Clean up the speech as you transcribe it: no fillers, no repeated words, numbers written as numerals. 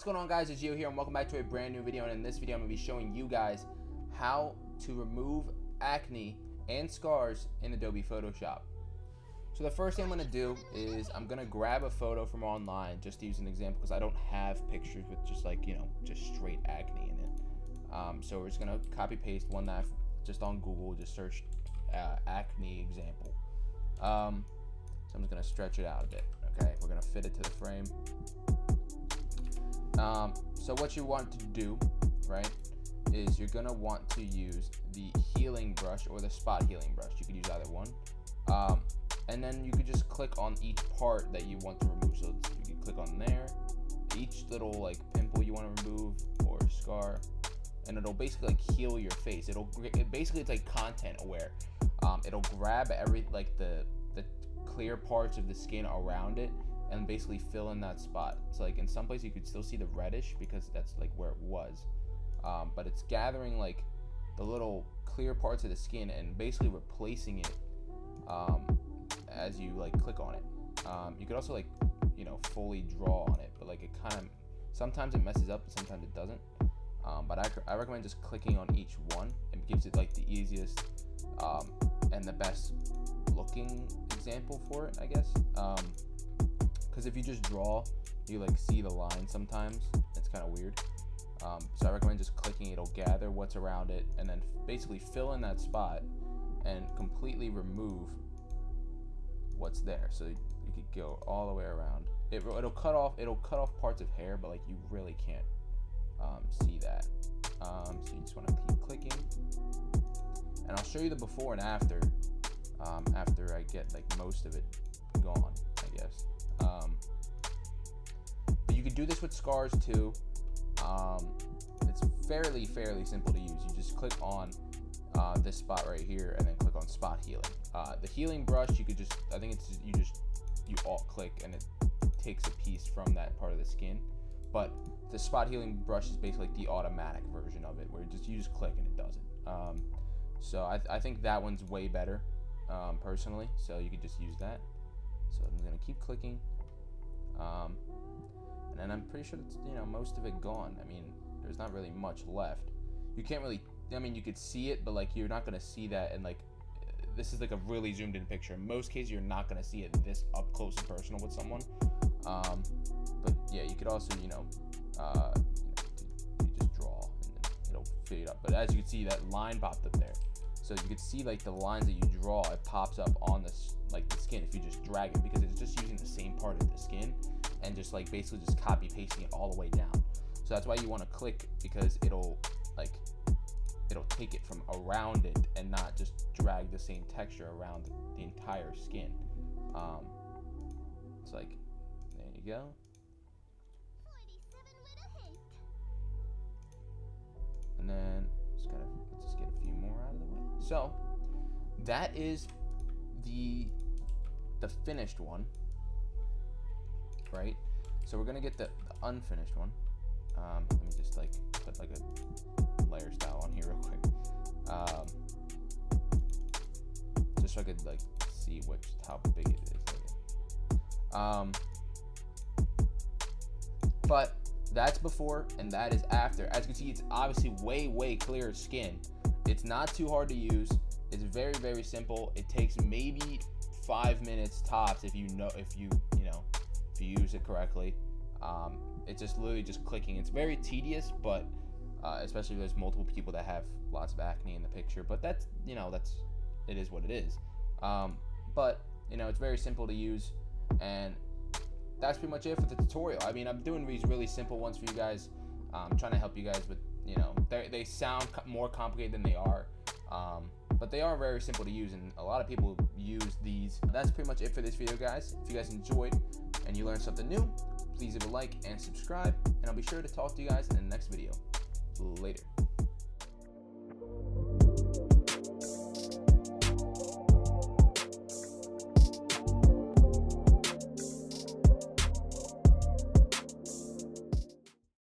going on, guys? It's Gio here and welcome back to a brand new video. And in this video I'm going to be showing you guys how to remove acne and scars in Adobe Photoshop. So the first thing I'm going to do is I'm going to grab a photo from online just to use an example, because I don't have pictures with just just straight acne in it. So we're just going to copy paste one that I've just on Google, just searched acne example. So I'm just going to stretch it out a bit. Okay, we're going to fit it to the frame. So what you want to do, right, is you're going to want to use the healing brush or the spot healing brush. You could use either one. And then you could just click on each part that you want to remove. So you can click on there, each little like pimple you want to remove or scar, and it'll basically like heal your face. Basically it's like content aware. It'll grab the clear parts of the skin around it and basically fill in that spot. So like in some places you could still see the reddish because that's like where it was, but it's gathering like the little clear parts of the skin and basically replacing it as you like click on it. You could also like fully draw on it, but like it kind of sometimes it messes up and sometimes it doesn't. But I recommend just clicking on each one. It gives it like the easiest and the best looking example for it, I guess. Because if you just draw, you like see the line sometimes. It's kind of weird. So I recommend just clicking. It'll gather what's around it and then basically fill in that spot and completely remove what's there. So you could go all the way around. It'll cut off parts of hair, but like you really can't see that. So you just want to keep clicking, and I'll show you the before and after. After I get like most of it gone, I guess. But you can do this with scars too. It's fairly simple to use. You just click on this spot right here and then click on spot healing. The healing brush, you could just, I think it's you alt click and it takes a piece from that part of the skin. But the spot healing brush is basically like the automatic version of it, where you just click and it does it. So I think that one's way better, personally. So you could just use that. So I'm gonna keep clicking, and then I'm pretty sure it's most of it gone. I mean, there's not really much left. You can't really, I mean, you could see it, but like you're not gonna see that, and like this is like a really zoomed in picture. In most cases, you're not gonna see it this up close and personal with someone. But yeah, you could also you just draw and then it'll fade up. But as you can see, that line popped up there. So you can see like the lines that you draw, it pops up on this like the skin if you just drag it, because it's just using the same part of the skin and just like basically just copy pasting it all the way down. So that's why you want to click, because it'll take it from around it and not just drag the same texture around the entire skin. It's like, there you go. And then let's just get a few more out of the way. So that is the finished one, right? So we're gonna get the unfinished one. Let me just like put like a layer style on here real quick, just so I could like see how big it is. But that's before and that is after. As you can see, it's obviously way clearer skin. It's not too hard to use. It's very simple. It takes maybe 5 minutes tops if you use it correctly. It's just literally just clicking. It's very tedious, but especially if there's multiple people that have lots of acne in the picture. But that's it is what it is. But it's very simple to use, and that's pretty much it for the tutorial. I mean, I'm doing these really simple ones for you guys. I'm trying to help you guys with, they sound more complicated than they are, but they are very simple to use, and a lot of people use these. That's pretty much it for this video, guys. If you guys enjoyed and you learned something new, please leave a like and subscribe, and I'll be sure to talk to you guys in the next video. Later.